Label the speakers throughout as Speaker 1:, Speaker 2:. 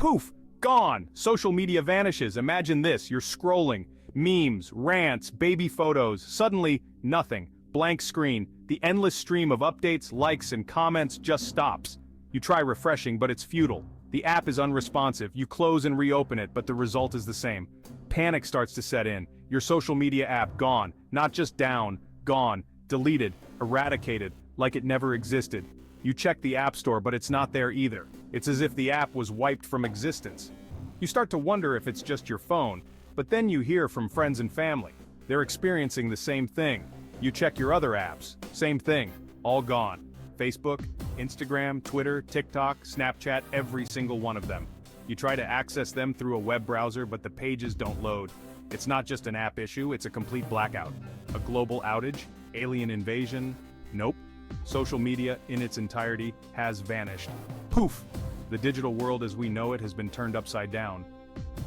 Speaker 1: Poof! Gone! Social media vanishes. Imagine this, you're scrolling. Memes, rants, baby photos, suddenly, nothing. Blank screen. The endless stream of updates, likes, and comments just stops. You try refreshing, but it's futile. The app is unresponsive. You close and reopen it, but the result is the same. Panic starts to set in. Your social media app gone. Not just down, gone, deleted, eradicated, like it never existed. You check the App Store, but it's not there either. It's as if the app was wiped from existence. You start to wonder if it's just your phone, but then you hear from friends and family. They're experiencing the same thing. You check your other apps, same thing, all gone. Facebook, Instagram, Twitter, TikTok, Snapchat, every single one of them. You try to access them through a web browser, but the pages don't load. It's not just an app issue, it's a complete blackout. A global outage? Alien invasion? Nope. Social media, in its entirety, has vanished. Poof! The digital world as we know it has been turned upside down.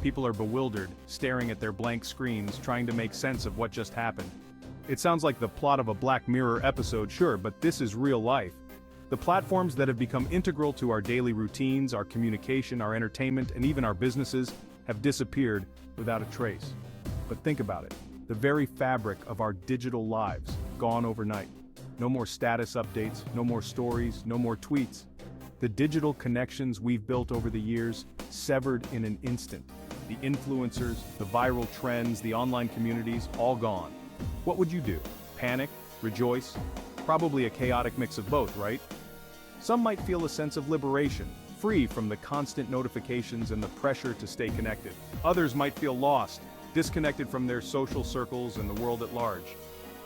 Speaker 1: People are bewildered, staring at their blank screens, trying to make sense of what just happened. It sounds like the plot of a Black Mirror episode, sure, but this is real life. The platforms that have become integral to our daily routines, our communication, our entertainment, and even our businesses have disappeared without a trace. But think about it. The very fabric of our digital lives, gone overnight. No more status updates, no more stories, no more tweets. The digital connections we've built over the years, severed in an instant. The influencers, the viral trends, the online communities, all gone. What would you do? Panic? Rejoice? Probably a chaotic mix of both, right? Some might feel a sense of liberation, free from the constant notifications and the pressure to stay connected. Others might feel lost, disconnected from their social circles and the world at large.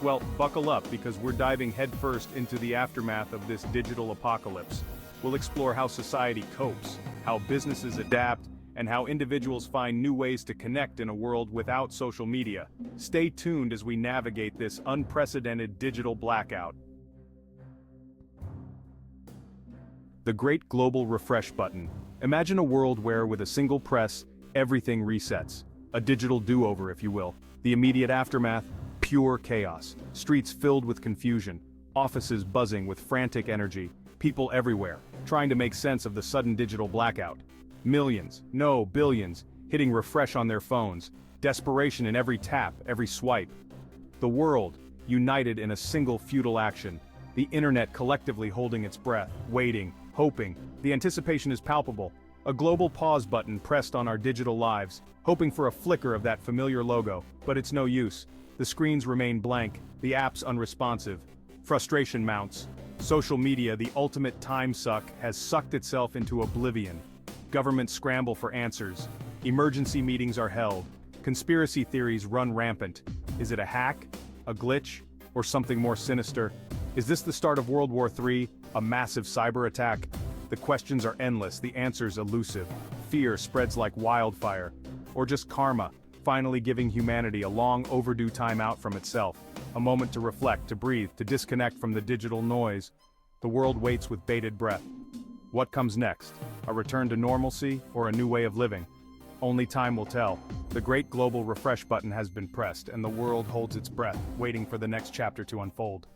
Speaker 1: Well, buckle up because we're diving headfirst into the aftermath of this digital apocalypse. We'll explore how society copes, how businesses adapt, and how individuals find new ways to connect in a world without social media. Stay tuned as we navigate this unprecedented digital blackout. The Great Global Refresh Button. Imagine a world where, with a single press, everything resets. A digital do-over, if you will. The immediate aftermath? Pure chaos. Streets filled with confusion. Offices buzzing with frantic energy. People everywhere, trying to make sense of the sudden digital blackout. Millions, no, billions, hitting refresh on their phones. Desperation in every tap, every swipe. The world, united in a single futile action. The internet collectively holding its breath, waiting, hoping. The anticipation is palpable. A global pause button pressed on our digital lives, hoping for a flicker of that familiar logo, but it's no use. The screens remain blank, the apps unresponsive. Frustration mounts. Social media, the ultimate time suck, has sucked itself into oblivion. Governments scramble for answers. Emergency meetings are held. Conspiracy theories run rampant. Is it a hack? A glitch? Or something more sinister? Is this the start of World War III? A massive cyber attack? The questions are endless, the answers elusive. Fear spreads like wildfire. Or just karma, finally giving humanity a long overdue time out from itself. A moment to reflect, to breathe, to disconnect from the digital noise. The world waits with bated breath. What comes next? A return to normalcy or a new way of living? Only time will tell. The great global refresh button has been pressed and the world holds its breath, waiting for the next chapter to unfold.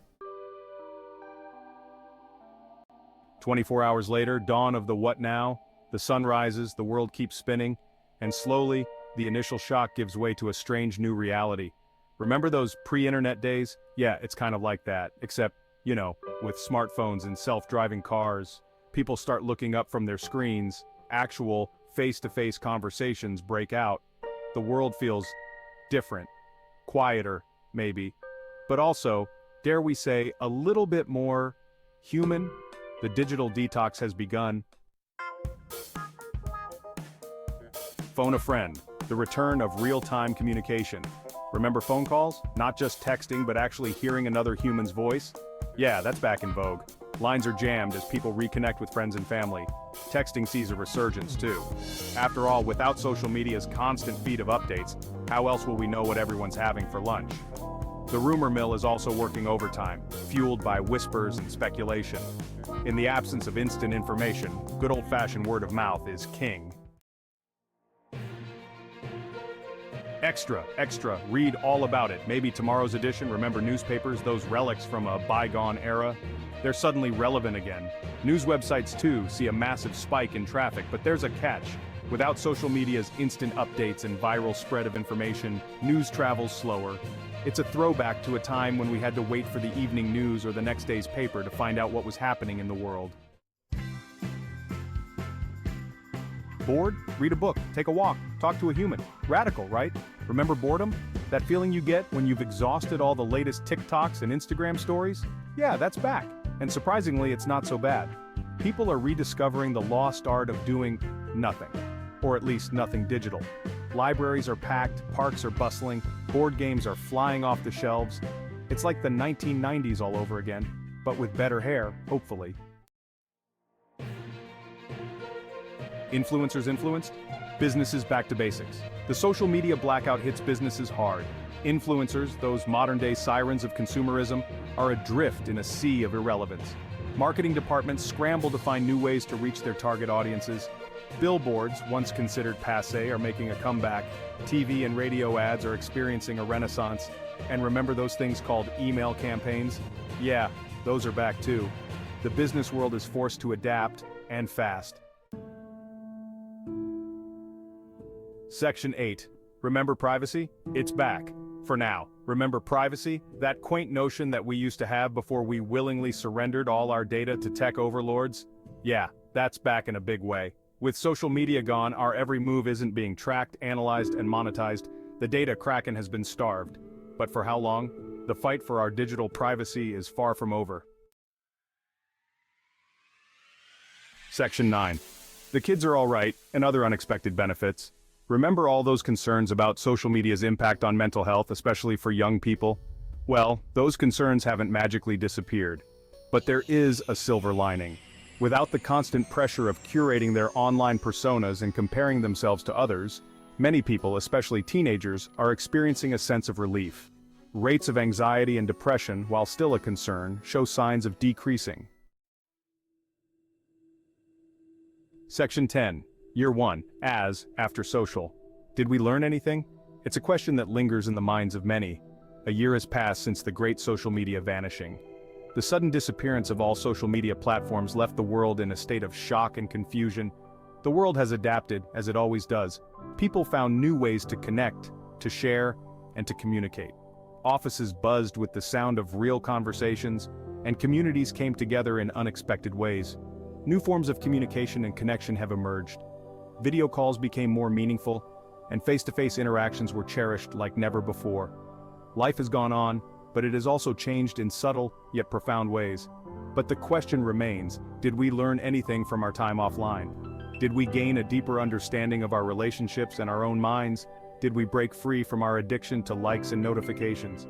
Speaker 1: 24 hours later, dawn of the what now? The sun rises, the world keeps spinning, and slowly, the initial shock gives way to a strange new reality. Remember those pre-internet days? Yeah, it's kind of like that, except, you know, with smartphones and self-driving cars. People start looking up from their screens, actual, face-to-face conversations break out. The world feels different, quieter, maybe, but also, dare we say, a little bit more human. The digital detox has begun. Phone a friend, the return of real-time communication. Remember phone calls? Not just texting, but actually hearing another human's voice? Yeah, that's back in vogue. Lines are jammed as people reconnect with friends and family. Texting sees a resurgence too. After all, without social media's constant feed of updates, how else will we know what everyone's having for lunch? The rumor mill is also working overtime, fueled by whispers and speculation. In the absence of instant information, good old-fashioned word of mouth is king. Extra, extra, read all about it. Maybe tomorrow's edition, remember newspapers, those relics from a bygone era? They're suddenly relevant again. News websites too see a massive spike in traffic, but there's a catch. Without social media's instant updates and viral spread of information, news travels slower. It's a throwback to a time when we had to wait for the evening news or the next day's paper to find out what was happening in the world. Bored? Read a book, take a walk, talk to a human. Radical, right? Remember boredom? That feeling you get when you've exhausted all the latest TikToks and Instagram stories? Yeah, that's back. And surprisingly, it's not so bad. People are rediscovering the lost art of doing nothing. Or at least nothing digital. Libraries are packed, parks are bustling, board games are flying off the shelves. It's like the 1990s all over again, but with better hair, hopefully. Influencers influenced? Businesses back to basics. The social media blackout hits businesses hard. Influencers, those modern-day sirens of consumerism, are adrift in a sea of irrelevance. Marketing departments scramble to find new ways to reach their target audiences. Billboards, once considered passé, are making a comeback. TV and radio ads are experiencing a renaissance. And remember those things called email campaigns? Yeah, those are back too. The business world is forced to adapt, and fast. Section 8. Remember privacy? It's back. For now. Remember privacy? That quaint notion that we used to have before we willingly surrendered all our data to tech overlords? Yeah, that's back in a big way. With social media gone, our every move isn't being tracked, analyzed, and monetized. The data kraken has been starved. But for how long? The fight for our digital privacy is far from over. Section 9. The kids are all right, and other unexpected benefits. Remember all those concerns about social media's impact on mental health, especially for young people? Well, those concerns haven't magically disappeared. But there is a silver lining. Without the constant pressure of curating their online personas and comparing themselves to others, many people, especially teenagers, are experiencing a sense of relief. Rates of anxiety and depression, while still a concern, show signs of decreasing. Section 10. Year 1. After social. Did we learn anything? It's a question that lingers in the minds of many. A year has passed since the great social media vanishing. The sudden disappearance of all social media platforms left the world in a state of shock and confusion. The world has adapted, as it always does. People found new ways to connect, to share, and to communicate. Offices buzzed with the sound of real conversations, and communities came together in unexpected ways. New forms of communication and connection have emerged. Video calls became more meaningful, and face-to-face interactions were cherished like never before. Life has gone on, but it has also changed in subtle, yet profound ways. But the question remains, did we learn anything from our time offline? Did we gain a deeper understanding of our relationships and our own minds? Did we break free from our addiction to likes and notifications?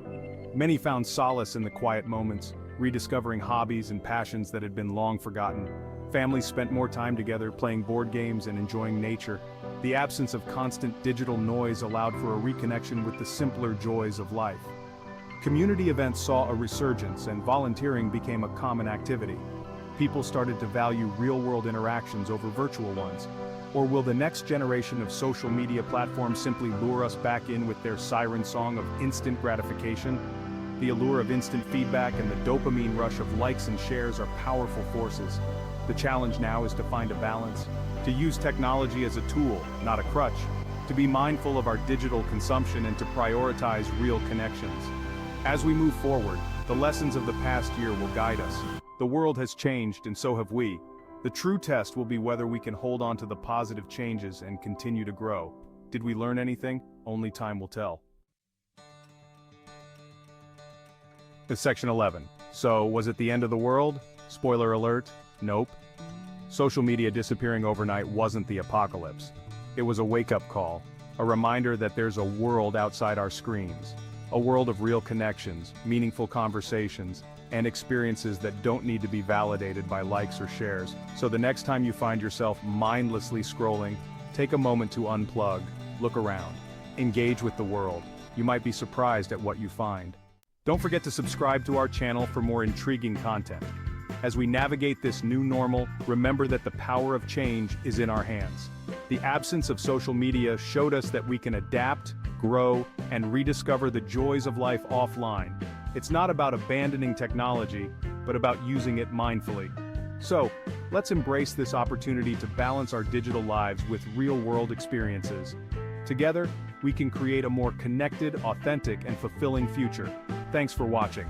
Speaker 1: Many found solace in the quiet moments, rediscovering hobbies and passions that had been long forgotten. Families spent more time together playing board games and enjoying nature. The absence of constant digital noise allowed for a reconnection with the simpler joys of life. Community events saw a resurgence and volunteering became a common activity. People started to value real-world interactions over virtual ones. Or will the next generation of social media platforms simply lure us back in with their siren song of instant gratification? The allure of instant feedback and the dopamine rush of likes and shares are powerful forces. The challenge now is to find a balance, to use technology as a tool, not a crutch, to be mindful of our digital consumption and to prioritize real connections. As we move forward, the lessons of the past year will guide us. The world has changed and so have we. The true test will be whether we can hold on to the positive changes and continue to grow. Did we learn anything? Only time will tell. Section 11. So, was it the end of the world? Spoiler alert, nope. Social media disappearing overnight wasn't the apocalypse. It was a wake-up call, a reminder that there's a world outside our screens. A world of real connections, meaningful conversations, and experiences that don't need to be validated by likes or shares. So the next time you find yourself mindlessly scrolling, take a moment to unplug, look around, engage with the world. You might be surprised at what you find. Don't forget to subscribe to our channel for more intriguing content. As we navigate this new normal, remember that the power of change is in our hands. The absence of social media showed us that we can adapt, grow, and rediscover the joys of life offline. It's not about abandoning technology, but about using it mindfully. So, Let's embrace this opportunity to balance our digital lives with real-world experiences. Together, we can create a more connected, authentic, and fulfilling future. Thanks for watching.